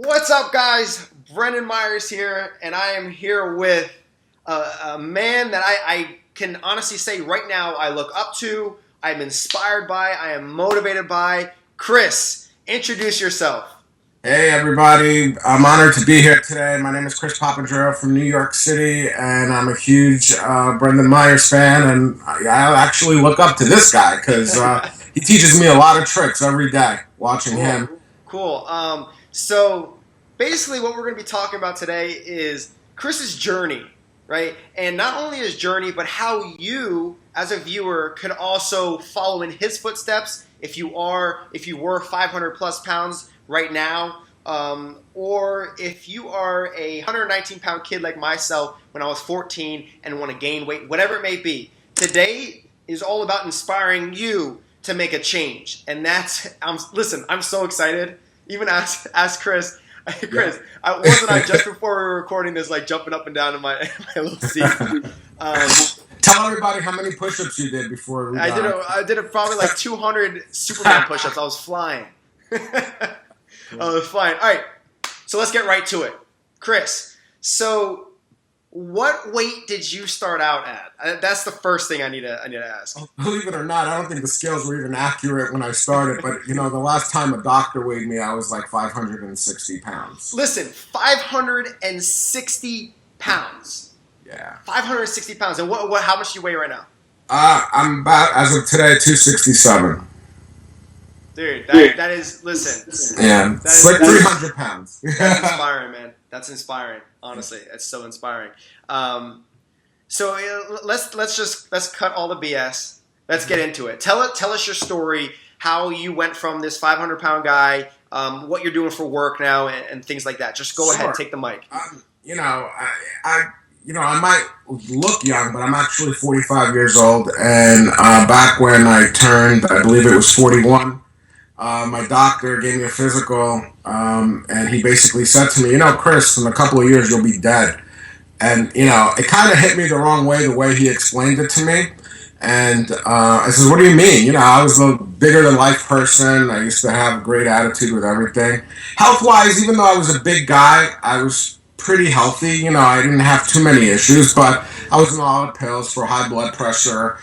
What's up, guys? Brendan Meyers here, and I am here with a man that I can honestly say right now I look up to, I'm inspired by, I am motivated by. Chris, introduce yourself. Hey everybody, I'm honored to be here today. My name is Chris Papandreou from New York City, and I'm a huge Brendan Meyers fan, and I actually look up to this guy because he teaches me a lot of tricks every day, watching him. Cool. So basically what we're going to be talking about today is Chris's journey, right? And not only his journey, but how you, as a viewer, could also follow in his footsteps if you were 500 plus pounds right now, or if you are a 119-pound kid like myself when I was 14 and want to gain weight, whatever it may be. Today is all about inspiring you to make a change, and listen, I'm so excited. Even ask Chris. Chris, I just before we were recording this, like jumping up and down in my little seat. Tell everybody how many push-ups you did before we got I did probably like 200 Superman push-ups. I was flying. I was flying. All right, so let's get right to it. Chris, so what weight did you start out at? That's the first thing I need to ask. Believe it or not, I don't think the scales were even accurate when I started, but the last time a doctor weighed me, I was like 560 pounds. Listen, 560 pounds. Yeah. 560 pounds. And how much do you weigh right now? I'm about, as of today, 267. Dude, that is, listen. Yeah, it's like 300 pounds. That's inspiring, man. That's inspiring. Honestly, it's so inspiring. So let's cut all the BS. Let's get into it. Tell us your story. How you went from this 500-pound guy, what you're doing for work now, and things like that. Just go ahead, take the mic. I might look young, but I'm actually 45 years old. And back when I turned, I believe it was 41. My doctor gave me a physical, and he basically said to me, Chris, in a couple of years, you'll be dead. And, it kind of hit me the wrong way, the way he explained it to me. And I said, what do you mean? I was a bigger-than-life person. I used to have a great attitude with everything. Health-wise, even though I was a big guy, I was pretty healthy. I didn't have too many issues, but I was on a lot of pills for high blood pressure,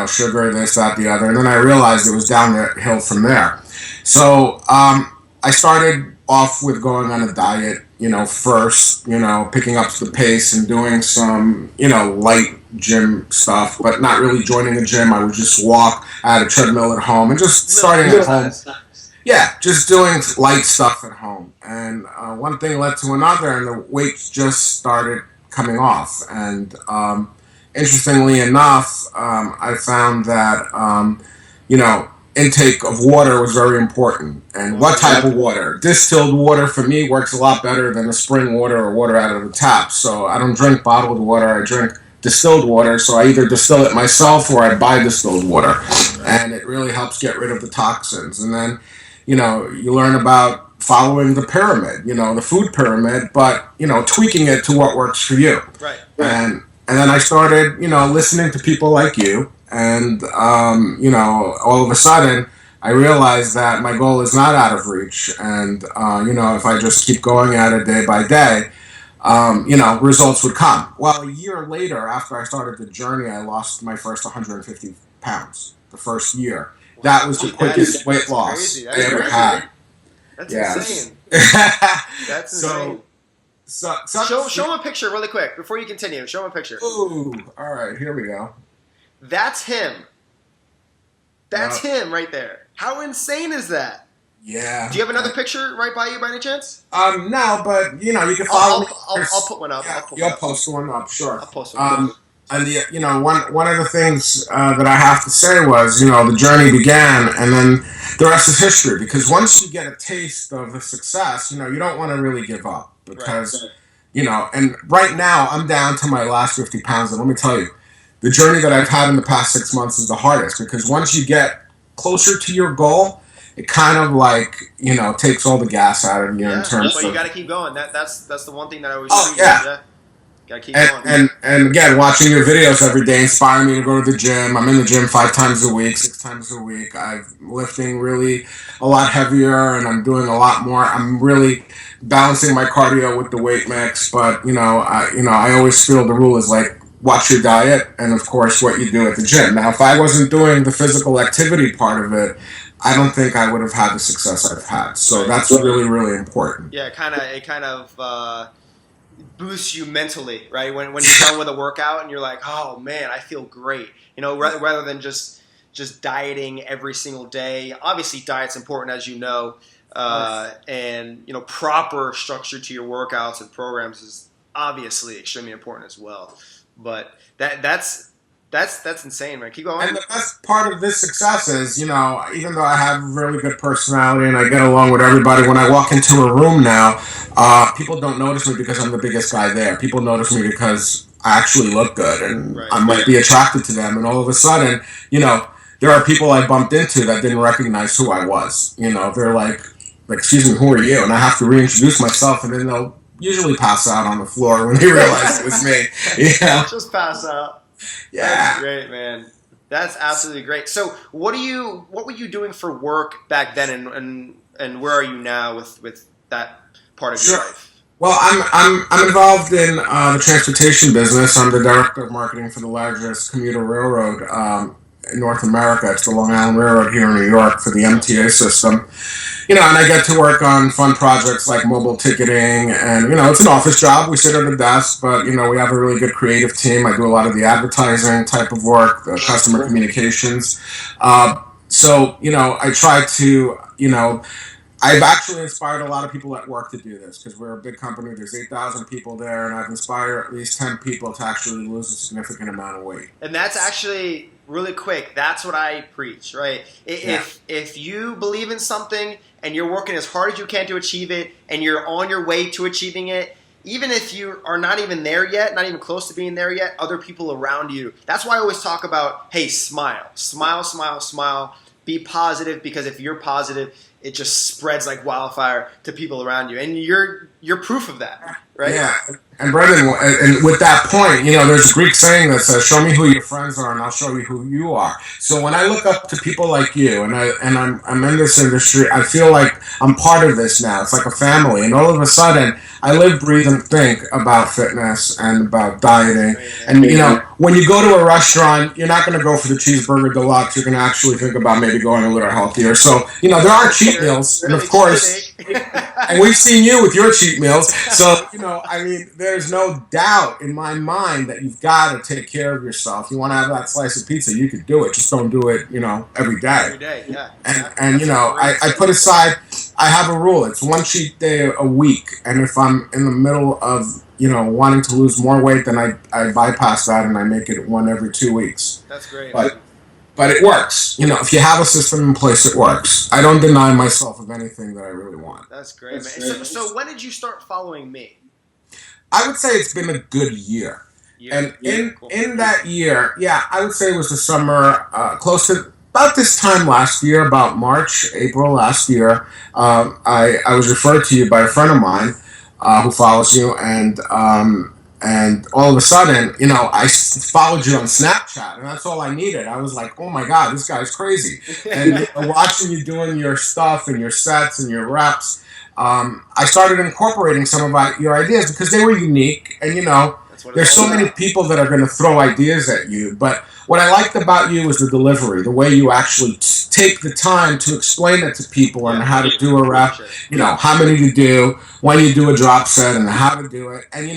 sugar, this, that, the other. And then I realized it was downhill from there. So I started off with going on a diet, first, picking up the pace and doing some, light gym stuff, but not really joining a gym. I would just walk. I had a treadmill at home and just starting at home. Yeah, just doing light stuff at home. And one thing led to another, and the weight just started coming off. And interestingly enough, I found that, intake of water was very important. And what type of water? Distilled water for me works a lot better than the spring water or water out of the tap. So I don't drink bottled water. I drink distilled water. So I either distill it myself or I buy distilled water. And it really helps get rid of the toxins. And then, you learn about following the pyramid, the food pyramid, but, tweaking it to what works for you. Right. And then I started, listening to people like you. And, all of a sudden, I realized that my goal is not out of reach. And, if I just keep going at it day by day, results would come. Well, a year later, after I started the journey, I lost my first 150 pounds the first year. That was the quickest weight loss I ever had. That's insane. That's insane. Show him a picture really quick before you continue. Show him a picture. Ooh, all right, here we go. That's him. That's him right there. How insane is that? Yeah. Do you have another picture right by you by any chance? No, but you can follow me. I'll put one up. You'll post one up, sure. I'll post one up. And one of the things that I have to say was, the journey began, and then the rest is history. Because once you get a taste of the success, you don't want to really give up. Because, and right now I'm down to my last 50 pounds, and let me tell you, the journey that I've had in the past 6 months is the hardest. Because once you get closer to your goal, it kind of takes all the gas out of you in terms of. But you got to keep going. That's the one thing that I always. Oh yeah. Gotta keep going. And again, watching your videos every day inspire me to go to the gym. I'm in the gym 5 times a week, 6 times a week. I'm lifting really a lot heavier, and I'm doing a lot more. I'm really balancing my cardio with the weight mix. But I always feel the rule is like watch your diet and of course what you do at the gym. Now, if I wasn't doing the physical activity part of it, I don't think I would have had the success I've had. So that's really, really important. Yeah, it kind of boosts you mentally, right? When you're done with a workout and you're like, oh man, I feel great. Rather than just dieting every single day. Obviously, diet's important, as you know, and proper structure to your workouts and programs is obviously extremely important as well. But that's insane, man. Keep going. And the best part of this success is, even though I have a really good personality and I get along with everybody, when I walk into a room now, people don't notice me because I'm the biggest guy there. People notice me because I actually look good and I might be attracted to them. And all of a sudden, there are people I bumped into that didn't recognize who I was. They're like, excuse me, who are you? And I have to reintroduce myself, and then they'll usually pass out on the floor when they realize it was me. Just pass out. Yeah. That's great, man. That's absolutely great. So what were you doing for work back then, and where are you now with that part of your life? Well, I'm involved in the transportation business. I'm the director of marketing for the largest commuter railroad in North America. It's the Long Island Railroad here in New York for the MTA system. And I get to work on fun projects like mobile ticketing, and it's an office job. We sit at a desk, but we have a really good creative team. I do a lot of the advertising type of work, the customer communications. So I try to I've actually inspired a lot of people at work to do this because we're a big company. There's 8,000 people there, and I've inspired at least 10 people to actually lose a significant amount of weight. And that's actually really quick. That's what I preach, right? If you believe in something and you're working as hard as you can to achieve it, and you're on your way to achieving it, even if you are not even there yet, not even close to being there yet, other people around you. That's why I always talk about, hey, smile. Smile, smile, smile. Be positive, because if you're positive, it just spreads like wildfire to people around you. And you're proof of that, right? Yeah. And Brendan, and with that point, there's a Greek saying that says, "Show me who your friends are, and I'll show you who you are." So when I look up to people like you, and I'm in this industry, I feel like I'm part of this now. It's like a family, and all of a sudden, I live, breathe, and think about fitness and about dieting. And when you go to a restaurant, you're not going to go for the cheeseburger deluxe. You're going to actually think about maybe going a little healthier. So there are cheat meals, and of course, and we've seen you with your cheat meals. So there's no doubt in my mind that you've got to take care of yourself. You want to have that slice of pizza, you could do it. Just don't do it, every day. Every day, yeah. And I put aside, I have a rule. It's one cheat day a week. And if I'm in the middle of, wanting to lose more weight, then I bypass that and I make it one every 2 weeks. That's great. But it works. If you have a system in place, it works. I don't deny myself of anything that I really want. That's great, man. So when did you start following me? I would say it's been a good year. And in that year, I would say it was the summer, close to about this time last year, about March, April last year. I was referred to you by a friend of mine who follows you, and all of a sudden, I followed you on Snapchat, and that's all I needed. I was like, oh my God, this guy's crazy. And watching you doing your stuff and your sets and your reps, I started incorporating some of your ideas because they were unique. And, there's so many people that are going to throw ideas at you. But what I liked about you was the delivery, the way you actually take the time to explain it to people and how to do a rep, how many to do, when you do a drop set, and how to do it. And,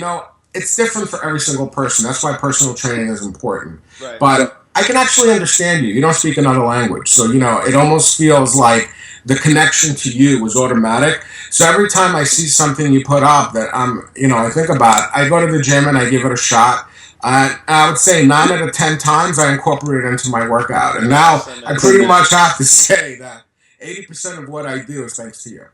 it's different for every single person. That's why personal training is important. Right. But I can actually understand you. You don't speak another language. So, it almost feels like the connection to you was automatic. So every time I see something you put up that I think about, I go to the gym and I give it a shot. I would say 9 out of 10 times I incorporate it into my workout. And now I pretty much have to say that 80% of what I do is thanks to you.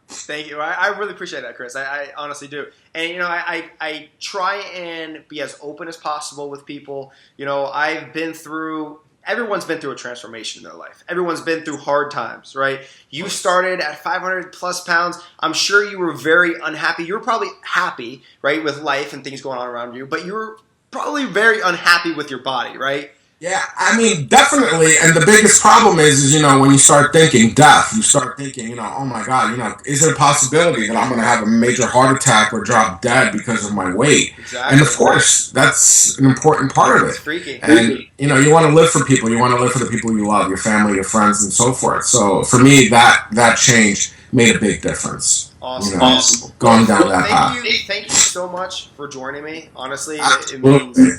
Thank you. I really appreciate that, Chris. I honestly do. And, I try and be as open as possible with people. I've been through everyone's been through a transformation in their life. Everyone's been through hard times, right? You started at 500 plus pounds. I'm sure you were very unhappy. You were probably happy, right, with life and things going on around you, but you were probably very unhappy with your body, right? Yeah, I mean, definitely. And the biggest problem is, when you start thinking death, you start thinking, oh my God, is it a possibility that I'm going to have a major heart attack or drop dead because of my weight? Exactly. And of course, that's an important part of it. It's freaky. And, you want to live for people. You want to live for the people you love, your family, your friends, and so forth. So for me, that change made a big difference. Awesome. Going down that path. Thank you so much for joining me. Honestly, Absolutely.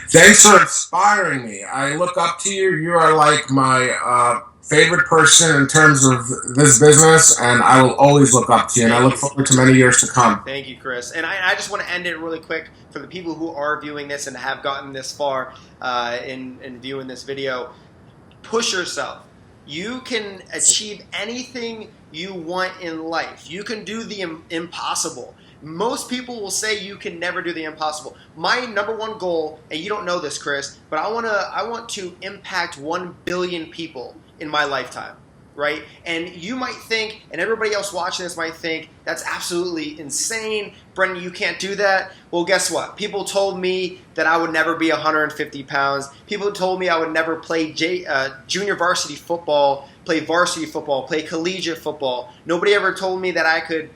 Thanks for inspiring me. I look up to you. You are like my favorite person in terms of this business, and I will always look up to you. And I look forward to many years to come. Thank you, Chris. And I just want to end it really quick for the people who are viewing this and have gotten this far in viewing this video. Push yourself. You can achieve anything you want in life. You can do the impossible. Most people will say you can never do the impossible. My number one goal, and you don't know this, Chris, but I want to impact 1 billion people in my lifetime, right? And you might think, and everybody else watching this might think, that's absolutely insane. Brendan, you can't do that. Well, guess what? People told me that I would never be 150 pounds. People told me I would never play junior varsity football, play varsity football, play collegiate football. Nobody ever told me that I could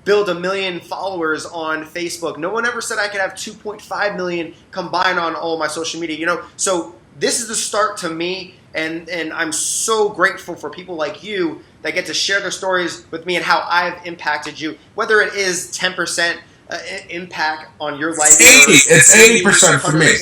build 1 million followers on Facebook. No one ever said I could have 2.5 million combined on all my social media. So this is the start to me, and I'm so grateful for people like you that get to share their stories with me and how I've impacted you, whether it is 10% impact on your life. It's 80% for me.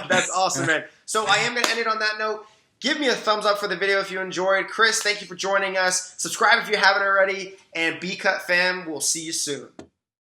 That's awesome, man. So I am going to end it on that note. Give me a thumbs up for the video if you enjoyed. Chris, thank you for joining us. Subscribe if you haven't already. And B-Cut fam, we'll see you soon.